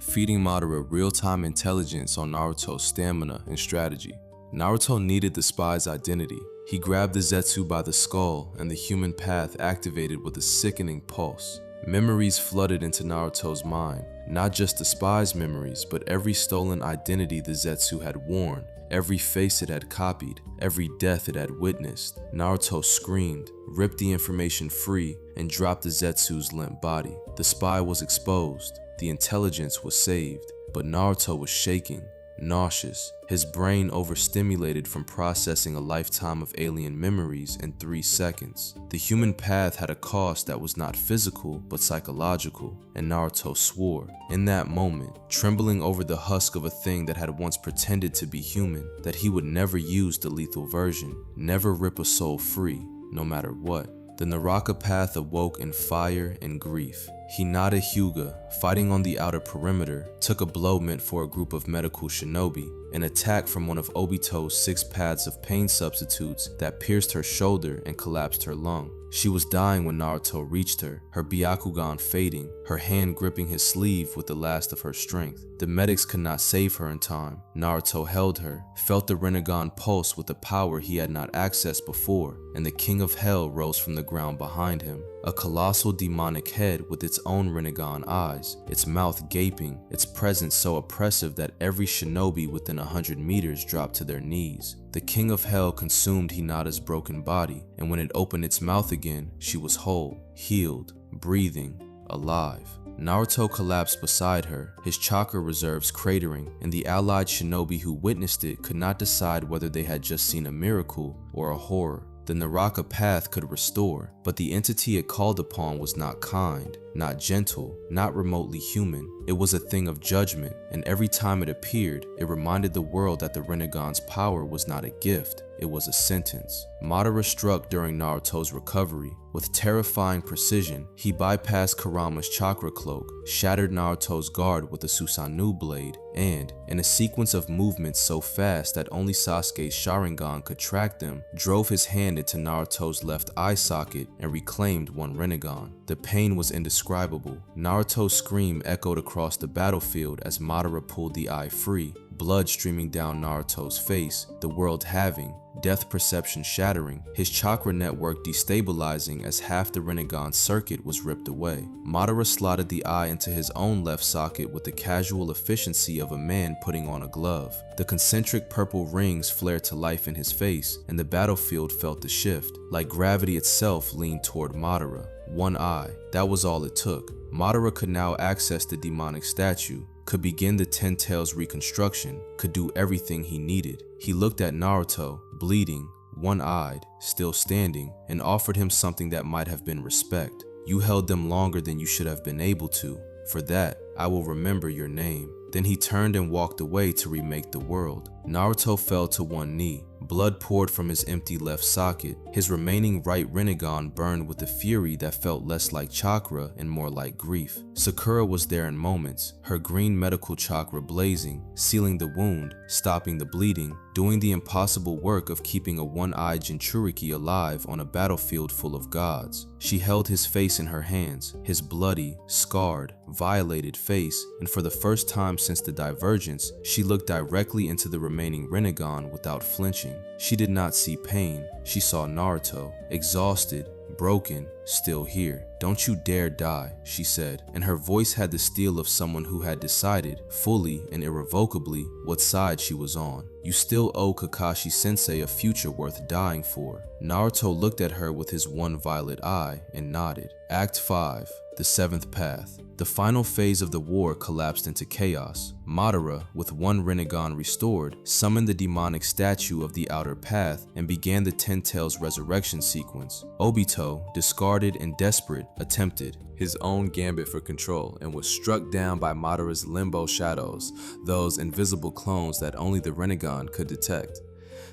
feeding Madara real-time intelligence on Naruto's stamina and strategy. Naruto needed the spy's identity. He grabbed the Zetsu by the skull, and the human path activated with a sickening pulse. Memories flooded into Naruto's mind, not just the spy's memories, but every stolen identity the Zetsu had worn, every face it had copied, every death it had witnessed. Naruto screamed, ripped the information free, and dropped the Zetsu's limp body. The spy was exposed, the intelligence was saved, but Naruto was shaking, nauseous, his brain overstimulated from processing a lifetime of alien memories in 3 seconds. The human path had a cost that was not physical but psychological, and Naruto swore. In that moment, trembling over the husk of a thing that had once pretended to be human, that he would never use the lethal version, never rip a soul free, no matter what. The Naraka path awoke in fire and grief. Hinata Hyuga, fighting on the outer perimeter, took a blow meant for a group of medical shinobi, an attack from one of Obito's 6 paths of pain substitutes that pierced her shoulder and collapsed her lung. She was dying when Naruto reached her Byakugan fading, her hand gripping his sleeve with the last of her strength. The medics could not save her in time. Naruto held her, felt the Rinnegan pulse with a power he had not accessed before, and the King of Hell rose from the ground behind him. A colossal demonic head with its own Rinnegan eyes, its mouth gaping, its presence so oppressive that every shinobi within 100 meters dropped to their knees. The King of Hell consumed Hinata's broken body, and when it opened its mouth again, she was whole, healed, breathing, alive. Naruto collapsed beside her, his chakra reserves cratering, and the allied shinobi who witnessed it could not decide whether they had just seen a miracle or a horror. The Naraka path could restore, but the entity it called upon was not kind, not gentle, not remotely human. It was a thing of judgment, and every time it appeared, it reminded the world that the Rinnegan's power was not a gift, it was a sentence. Madara struck during Naruto's recovery. With terrifying precision, he bypassed Kurama's chakra cloak, shattered Naruto's guard with a Susanoo blade, and, in a sequence of movements so fast that only Sasuke's Sharingan could track them, drove his hand into Naruto's left eye socket and reclaimed one Rinnegan. The pain was indescribable. Naruto's scream echoed across the battlefield as Madara pulled the eye free, blood streaming down Naruto's face, the world halving, death perception shattering, his chakra network destabilizing as half the Rinnegan circuit was ripped away. Madara slotted the eye into his own left socket with the casual efficiency of a man putting on a glove. The concentric purple rings flared to life in his face, and the battlefield felt the shift, like gravity itself leaned toward Madara. One eye, that was all it took. Madara could now access the demonic statue, could begin the Ten Tails reconstruction, could do everything he needed. He looked at Naruto, bleeding, one-eyed, still standing, and offered him something that might have been respect. You held them longer than you should have been able to. For that, I will remember your name. Then he turned and walked away to remake the world. Naruto fell to one knee. Blood poured from his empty left socket. His remaining right Rinnegan burned with a fury that felt less like chakra and more like grief. Sakura was there in moments, her green medical chakra blazing, sealing the wound, stopping the bleeding, doing the impossible work of keeping a one-eyed Jinchuriki alive on a battlefield full of gods. She held his face in her hands, his bloody, scarred, violated face, and for the first time since the divergence, she looked directly into the remaining Rinnegan without flinching. She did not see pain, she saw Naruto, exhausted, broken, still here. Don't you dare die, she said, and her voice had the steel of someone who had decided, fully and irrevocably, what side she was on. You still owe Kakashi sensei a future worth dying for. Naruto looked at her with his one violet eye and nodded. Act 5. The Seventh Path. The final phase of the war collapsed into chaos. Madara, with one Rinnegan restored, summoned the demonic statue of the outer path and began the Ten Tails resurrection sequence. Obito, discarded and desperate, attempted his own gambit for control and was struck down by Madara's limbo shadows, those invisible clones that only the Rinnegan could detect.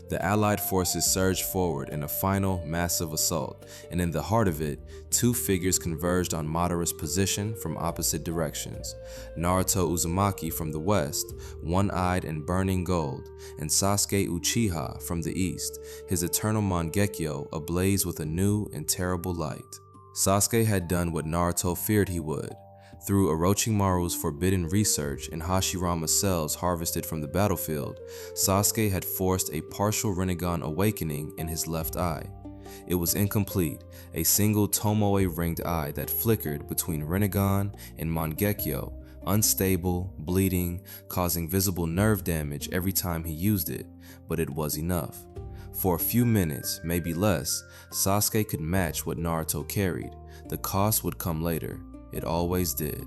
The allied forces surged forward in a final, massive assault, and in the heart of it, two figures converged on Madara's position from opposite directions. Naruto Uzumaki from the west, one-eyed and burning gold, and Sasuke Uchiha from the east, his eternal Mangekyo ablaze with a new and terrible light. Sasuke had done what Naruto feared he would. Through Orochimaru's forbidden research and Hashirama's cells harvested from the battlefield, Sasuke had forced a partial Rinnegan awakening in his left eye. It was incomplete, a single Tomoe ringed eye that flickered between Rinnegan and Mangekyo, unstable, bleeding, causing visible nerve damage every time he used it, but it was enough. For a few minutes, maybe less, Sasuke could match what Naruto carried. The cost would come later. It always did.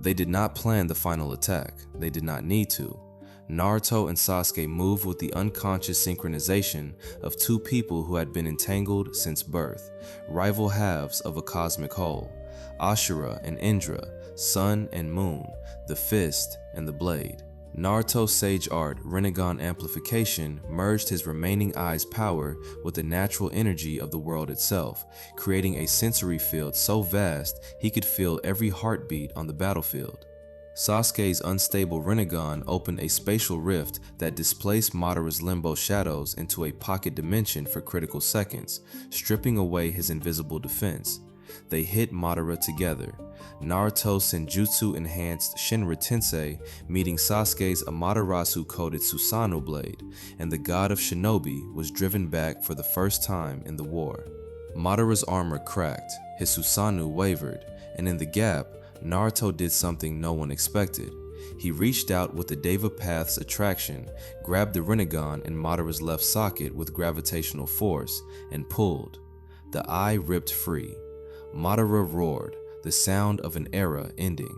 They did not plan the final attack. They did not need to. Naruto and Sasuke moved with the unconscious synchronization of two people who had been entangled since birth, rival halves of a cosmic whole. Ashura and Indra, sun and moon, the fist and the blade. Naruto's Sage Art Rinnegan Amplification merged his remaining eye's power with the natural energy of the world itself, creating a sensory field so vast he could feel every heartbeat on the battlefield. Sasuke's unstable Rinnegan opened a spatial rift that displaced Madara's limbo shadows into a pocket dimension for critical seconds, stripping away his invisible defense. They hit Madara together. Naruto's Senjutsu-enhanced Shinra Tensei meeting Sasuke's Amaterasu-coated Susanoo blade, and the god of shinobi was driven back for the first time in the war. Madara's armor cracked, his Susanoo wavered, and in the gap, Naruto did something no one expected. He reached out with the Deva Path's attraction, grabbed the Rinnegan in Madara's left socket with gravitational force, and pulled. The eye ripped free. Madara roared, the sound of an era ending.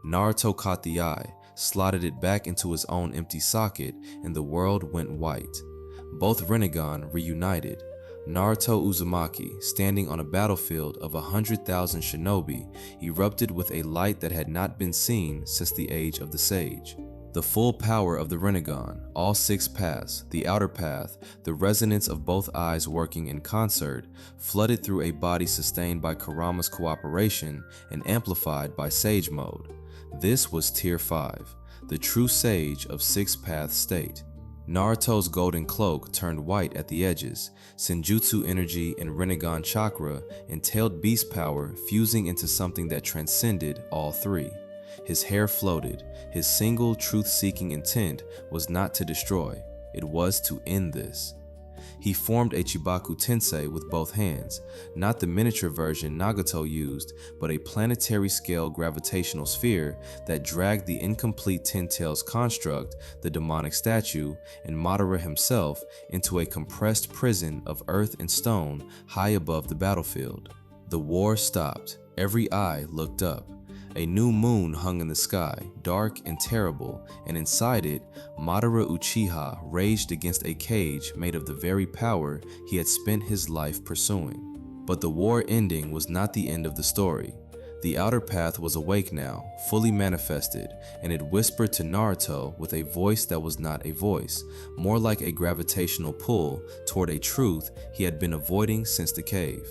Naruto caught the eye, slotted it back into his own empty socket, and the world went white. Both Rinnegan reunited. Naruto Uzumaki, standing on a battlefield of 100,000 shinobi, erupted with a light that had not been seen since the age of the sage. The full power of the Rinnegan, all 6 paths, the outer path, the resonance of both eyes working in concert, flooded through a body sustained by Kurama's cooperation and amplified by Sage Mode. This was Tier 5, the true Sage of 6-path state. Naruto's golden cloak turned white at the edges, Senjutsu energy and Rinnegan chakra entailed beast power fusing into something that transcended all 3. His hair floated. His single truth-seeking intent was not to destroy, it was to end this. He formed a Chibaku Tensei with both hands, not the miniature version Nagato used, but a planetary-scale gravitational sphere that dragged the incomplete Ten Tails construct, the demonic statue, and Madara himself into a compressed prison of earth and stone high above the battlefield. The war stopped. Every eye looked up. A new moon hung in the sky, dark and terrible, and inside it, Madara Uchiha raged against a cage made of the very power he had spent his life pursuing. But the war ending was not the end of the story. The outer path was awake now, fully manifested, and it whispered to Naruto with a voice that was not a voice, more like a gravitational pull toward a truth he had been avoiding since the cave.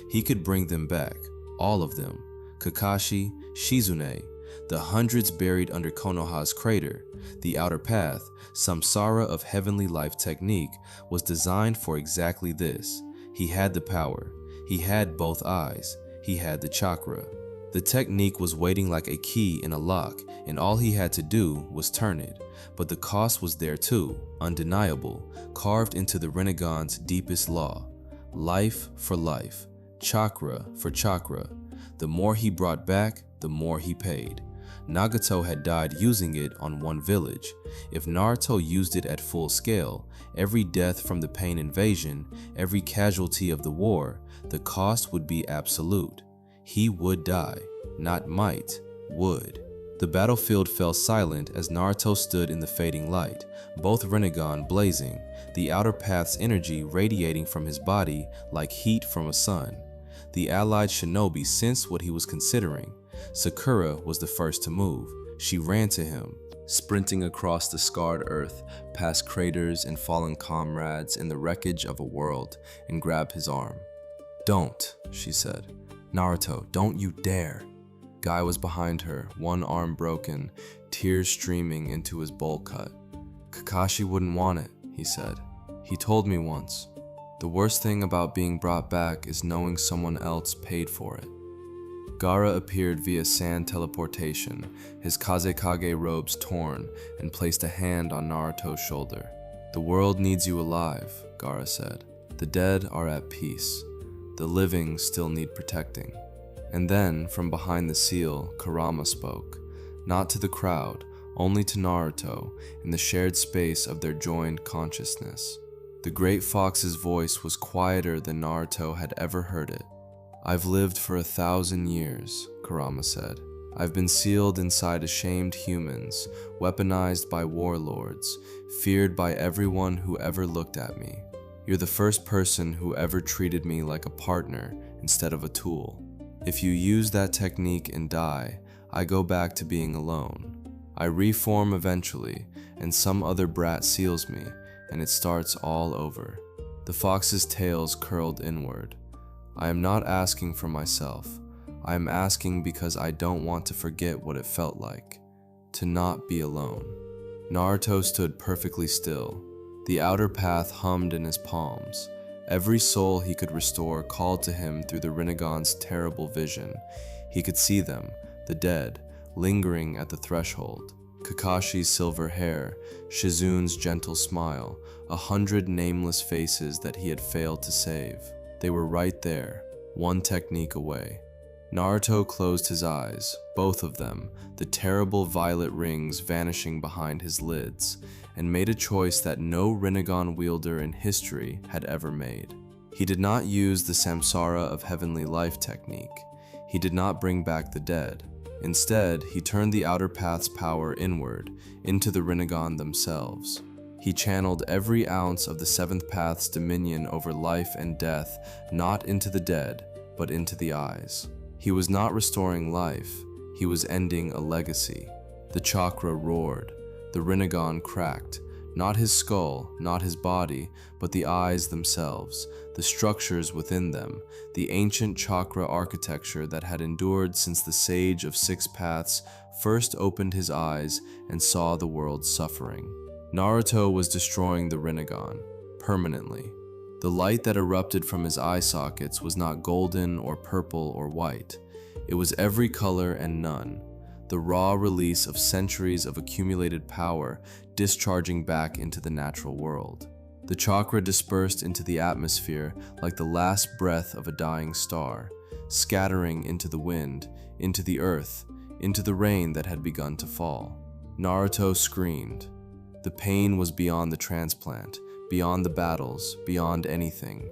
He could bring them back, all of them. Kakashi, Shizune, the hundreds buried under Konoha's crater. The outer path, Samsara of heavenly life technique, was designed for exactly this. He had the power. He had both eyes. He had the chakra. The technique was waiting like a key in a lock, and all he had to do was turn it. But the cost was there too, undeniable, carved into the Rinnegan's deepest law. Life for life, chakra for chakra. The more he brought back, the more he paid. Nagato had died using it on one village. If Naruto used it at full scale, every death from the pain invasion, every casualty of the war, the cost would be absolute. He would die, not might, would. The battlefield fell silent as Naruto stood in the fading light, both Rinnegan blazing, the outer path's energy radiating from his body like heat from a sun. The allied shinobi sensed what he was considering. Sakura was the first to move. She ran to him, sprinting across the scarred earth, past craters and fallen comrades in the wreckage of a world, and grabbed his arm. "Don't," she said. "Naruto, don't you dare." Guy was behind her, one arm broken, tears streaming into his bowl cut. "Kakashi wouldn't want it," he said. "He told me once. The worst thing about being brought back is knowing someone else paid for it." Gaara appeared via sand teleportation, his Kage robes torn, and placed a hand on Naruto's shoulder. "The world needs you alive," Gaara said. "The dead are at peace. The living still need protecting." And then, from behind the seal, Kurama spoke, not to the crowd, only to Naruto, in the shared space of their joined consciousness. The great fox's voice was quieter than Naruto had ever heard it. "I've lived for 1,000 years, Kurama said. "I've been sealed inside ashamed humans, weaponized by warlords, feared by everyone who ever looked at me. You're the first person who ever treated me like a partner instead of a tool. If you use that technique and die, I go back to being alone. I reform eventually, and some other brat seals me, and it starts all over. The fox's tails curled inward. I am not asking for myself. I am asking because I don't want to forget what it felt like, to not be alone. Naruto stood perfectly still. The outer path hummed in his palms. Every soul he could restore called to him through the Rinnegan's terrible vision. He could see them, the dead, lingering at the threshold. Kakashi's silver hair, Shizun's gentle smile, 100 nameless faces that he had failed to save. They were right there, one technique away. Naruto closed his eyes, both of them, the terrible violet rings vanishing behind his lids, and made a choice that no Rinnegan wielder in history had ever made. He did not use the Samsara of heavenly life technique. He did not bring back the dead. Instead, he turned the outer path's power inward, into the Rinnegan themselves. He channeled every ounce of the seventh path's dominion over life and death, not into the dead, but into the eyes. He was not restoring life, he was ending a legacy. The chakra roared. The Rinnegan cracked, not his skull, not his body, but the eyes themselves, the structures within them, the ancient chakra architecture that had endured since the sage of six paths first opened his eyes and saw the world's suffering. Naruto was destroying the Rinnegan, permanently. The light that erupted from his eye sockets was not golden or purple or white. It was every color and none. The raw release of centuries of accumulated power discharging back into the natural world. The chakra dispersed into the atmosphere like the last breath of a dying star, scattering into the wind, into the earth, into the rain that had begun to fall. Naruto screamed. The pain was beyond the transplant, beyond the battles, beyond anything.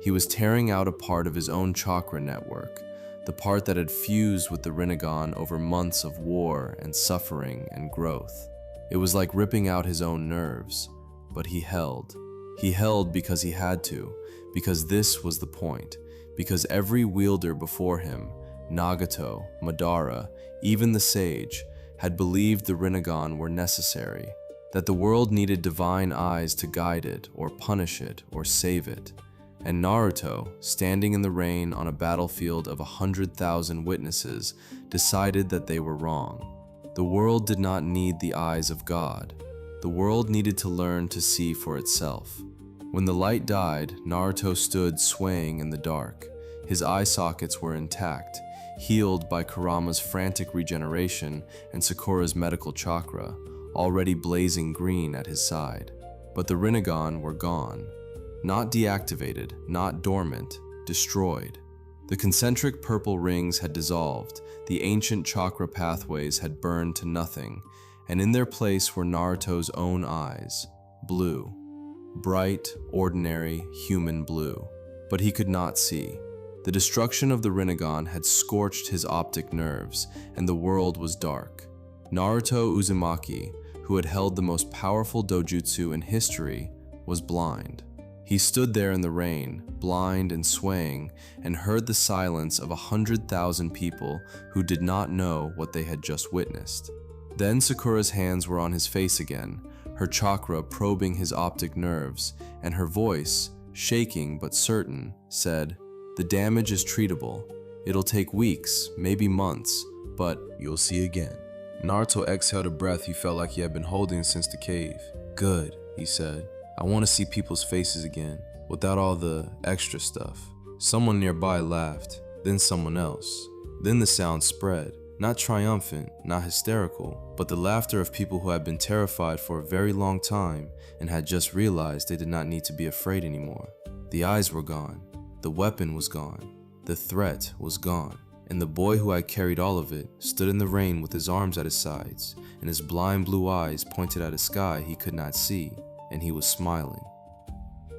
He was tearing out a part of his own chakra network, the part that had fused with the Rinnegan over months of war and suffering and growth. It was like ripping out his own nerves, but he held. He held because he had to, because this was the point, because every wielder before him, Nagato, Madara, even the sage, had believed the Rinnegan were necessary, that the world needed divine eyes to guide it, or punish it, or save it. And Naruto, standing in the rain on a battlefield of 100,000 witnesses, decided that they were wrong. The world did not need the eyes of God. The world needed to learn to see for itself. When the light died, Naruto stood swaying in the dark. His eye sockets were intact, healed by Kurama's frantic regeneration and Sakura's medical chakra, already blazing green at his side. But the Rinnegan were gone. Not deactivated, not dormant, destroyed. The concentric purple rings had dissolved, the ancient chakra pathways had burned to nothing, and in their place were Naruto's own eyes, blue. Bright, ordinary, human blue. But he could not see. The destruction of the Rinnegan had scorched his optic nerves, and the world was dark. Naruto Uzumaki, who had held the most powerful dojutsu in history, was blind. He stood there in the rain, blind and swaying, and heard the silence of 100,000 people who did not know what they had just witnessed. Then Sakura's hands were on his face again, her chakra probing his optic nerves, and her voice, shaking but certain, said, "The damage is treatable. It'll take weeks, maybe months, but you'll see again." Naruto exhaled a breath he felt like he had been holding since the cave. "Good," he said. "I want to see people's faces again, without all the extra stuff." Someone nearby laughed, then someone else. Then the sound spread, not triumphant, not hysterical, but the laughter of people who had been terrified for a very long time and had just realized they did not need to be afraid anymore. The eyes were gone, the weapon was gone, the threat was gone, and the boy who had carried all of it stood in the rain with his arms at his sides and his blind blue eyes pointed at a sky he could not see, and he was smiling.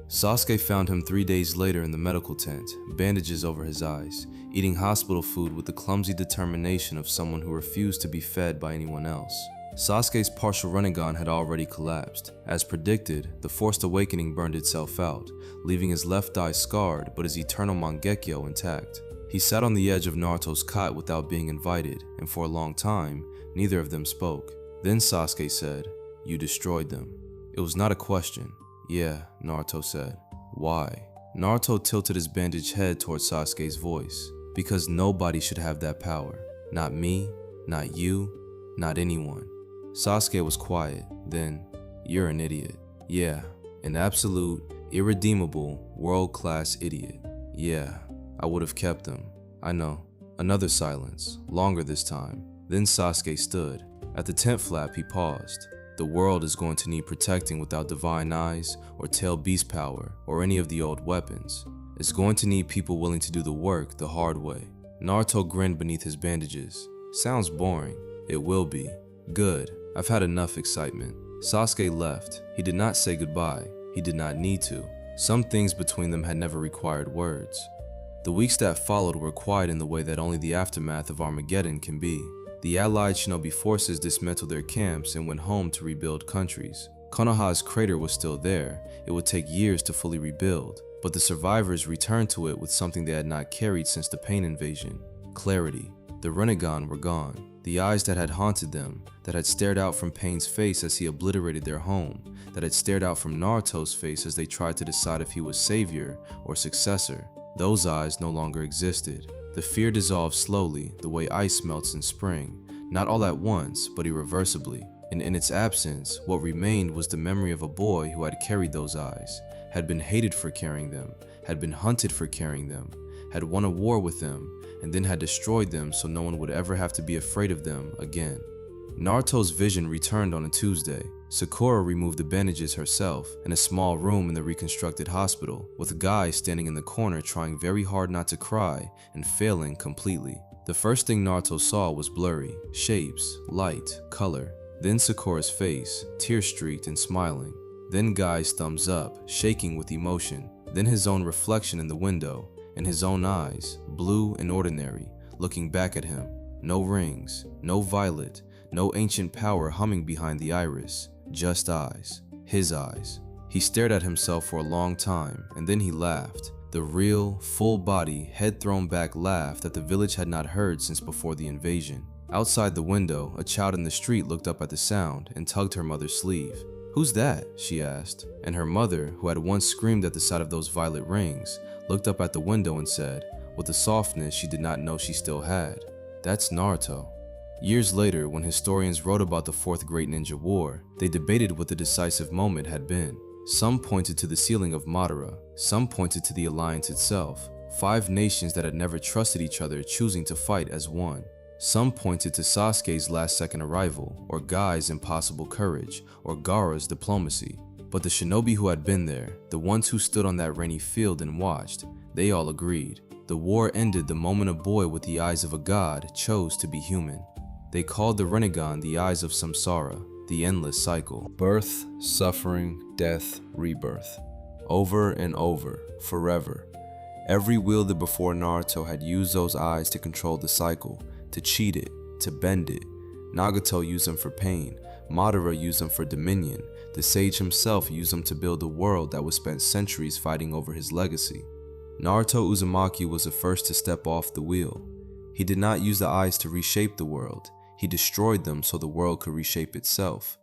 Sasuke found him 3 days later in the medical tent, bandages over his eyes, eating hospital food with the clumsy determination of someone who refused to be fed by anyone else. Sasuke's partial Rinnegan had already collapsed. As predicted, the forced awakening burned itself out, leaving his left eye scarred but his eternal Mangekyo intact. He sat on the edge of Naruto's cot without being invited, and for a long time, neither of them spoke. Then Sasuke said, "You destroyed them." It was not a question. "Yeah," Naruto said. "Why?" Naruto tilted his bandaged head towards Sasuke's voice. "Because nobody should have that power. Not me, not you, not anyone." Sasuke was quiet. Then, "You're an idiot." "Yeah, an absolute, irredeemable, world-class idiot." "Yeah, I would have kept them." "I know." Another silence, longer this time. Then Sasuke stood. At the tent flap, he paused. "The world is going to need protecting without divine eyes or tail beast power or any of the old weapons. It's going to need people willing to do the work the hard way." Naruto grinned beneath his bandages. "Sounds boring." "It will be." "Good. I've had enough excitement." Sasuke left. He did not say goodbye. He did not need to. Some things between them had never required words. The weeks that followed were quiet in the way that only the aftermath of Armageddon can be. The allied shinobi forces dismantled their camps and went home to rebuild countries. Konoha's crater was still there. It would take years to fully rebuild, but the survivors returned to it with something they had not carried since the Pain invasion: clarity. The Rinnegan were gone. The eyes that had haunted them, that had stared out from Pain's face as he obliterated their home, that had stared out from Naruto's face as they tried to decide if he was savior or successor, those eyes no longer existed. The fear dissolved slowly, the way ice melts in spring, not all at once, but irreversibly. And in its absence, what remained was the memory of a boy who had carried those eyes, had been hated for carrying them, had been hunted for carrying them, had won a war with them, and then had destroyed them so no one would ever have to be afraid of them again. Naruto's vision returned on a Tuesday. Sakura removed the bandages herself in a small room in the reconstructed hospital, with a guy standing in the corner trying very hard not to cry and failing completely. The first thing Naruto saw was blurry, shapes, light, color. Then Sakura's face, tear-streaked and smiling. Then Guy's thumbs up, shaking with emotion. Then his own reflection in the window, and his own eyes, blue and ordinary, looking back at him. No rings, no violet, no ancient power humming behind the iris, just eyes. His eyes. He stared at himself for a long time, and then he laughed. The real, full-body, head-thrown-back laugh that the village had not heard since before the invasion. Outside the window, a child in the street looked up at the sound and tugged her mother's sleeve. "Who's that?" she asked, and her mother, who had once screamed at the sight of those violet rings, looked up at the window and said, with a softness she did not know she still had, "That's Naruto." Years later, when historians wrote about the Fourth Great Ninja War, they debated what the decisive moment had been. Some pointed to the sealing of Madara, some pointed to the alliance itself, 5 nations that had never trusted each other choosing to fight as one. Some pointed to Sasuke's last-second arrival, or Guy's impossible courage, or Gaara's diplomacy. But the shinobi who had been there, the ones who stood on that rainy field and watched, they all agreed. The war ended the moment a boy with the eyes of a god chose to be human. They called the Rinnegan the eyes of Samsara, the endless cycle. Birth, suffering, death, rebirth. Over and over, forever. Every wielder before Naruto had used those eyes to control the cycle, to cheat it, to bend it. Nagato used them for pain, Madara used them for dominion, the sage himself used them to build a world that would spend centuries fighting over his legacy. Naruto Uzumaki was the first to step off the wheel. He did not use the eyes to reshape the world. He destroyed them so the world could reshape itself.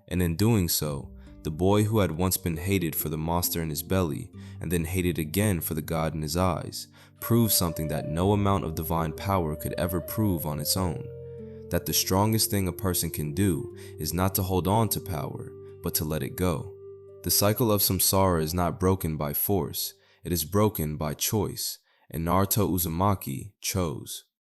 And in doing so, the boy who had once been hated for the monster in his belly, and then hated again for the god in his eyes, proved something that no amount of divine power could ever prove on its own. That the strongest thing a person can do is not to hold on to power, but to let it go. The cycle of Samsara is not broken by force, it is broken by choice, and Naruto Uzumaki chose.